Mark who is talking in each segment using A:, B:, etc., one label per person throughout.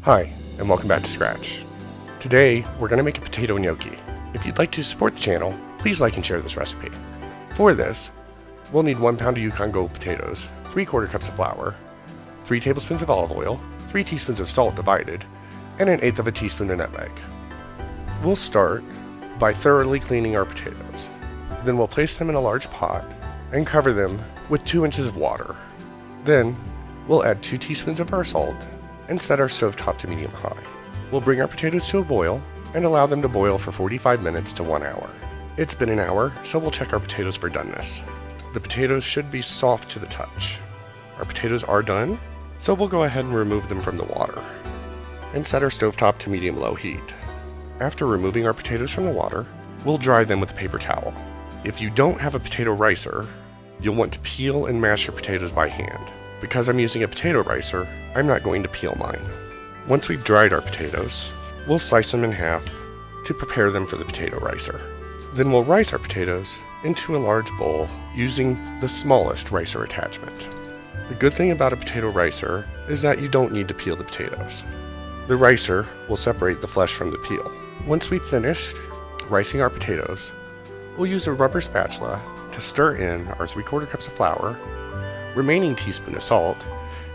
A: Hi, and welcome back to Scratch. Today, we're going to make a potato gnocchi. If you'd like to support the channel, please like and share this recipe. For this, we'll need 1 pound of Yukon Gold potatoes, 3/4 cups of flour, 3 tablespoons of olive oil, 3 teaspoons of salt divided, and 1/8 of a teaspoon of nutmeg. We'll start by thoroughly cleaning our potatoes. Then we'll place them in a large pot and cover them with 2 inches of water. Then, we'll add 2 teaspoons of our salt and set our stove top to medium-high. We'll bring our potatoes to a boil and allow them to boil for 45 minutes to 1 hour. It's been an hour, so we'll check our potatoes for doneness. The potatoes should be soft to the touch. Our potatoes are done, so we'll go ahead and remove them from the water and set our stovetop to medium-low heat. After removing our potatoes from the water, we'll dry them with a paper towel. If you don't have a potato ricer, you'll want to peel and mash your potatoes by hand. Because I'm using a potato ricer, I'm not going to peel mine. Once we've dried our potatoes, we'll slice them in half to prepare them for the potato ricer. Then we'll rice our potatoes into a large bowl using the smallest ricer attachment. The good thing about a potato ricer is that you don't need to peel the potatoes. The ricer will separate the flesh from the peel. Once we've finished ricing our potatoes, we'll use a rubber spatula to stir in our 3/4 cups of flour, remaining teaspoon of salt,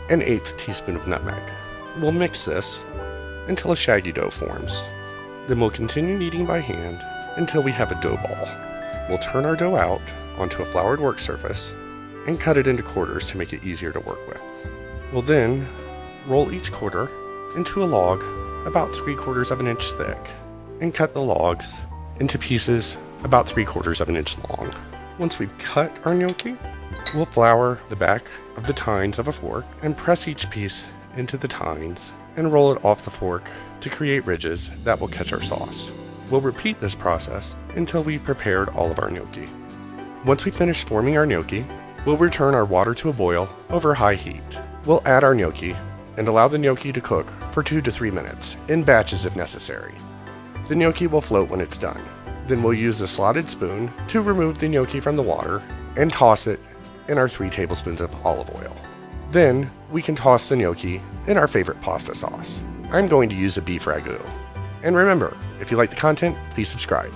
A: and 1/8 teaspoon of nutmeg. We'll mix this until a shaggy dough forms. Then we'll continue kneading by hand until we have a dough ball. We'll turn our dough out onto a floured work surface and cut it into quarters to make it easier to work with. We'll then roll each quarter into a log about 3/4 of an inch thick and cut the logs into pieces about 3/4 of an inch long. Once we've cut our gnocchi, we'll flour the back of the tines of a fork and press each piece into the tines and roll it off the fork to create ridges that will catch our sauce. We'll repeat this process until we've prepared all of our gnocchi. Once we finish forming our gnocchi, we'll return our water to a boil over high heat. We'll add our gnocchi and allow the gnocchi to cook for 2 to 3 minutes, in batches if necessary. The gnocchi will float when it's done. Then we'll use a slotted spoon to remove the gnocchi from the water and toss it in our 3 tablespoons of olive oil. Then we can toss the gnocchi in our favorite pasta sauce. I'm going to use a beef ragu. And remember, if you like the content, please subscribe.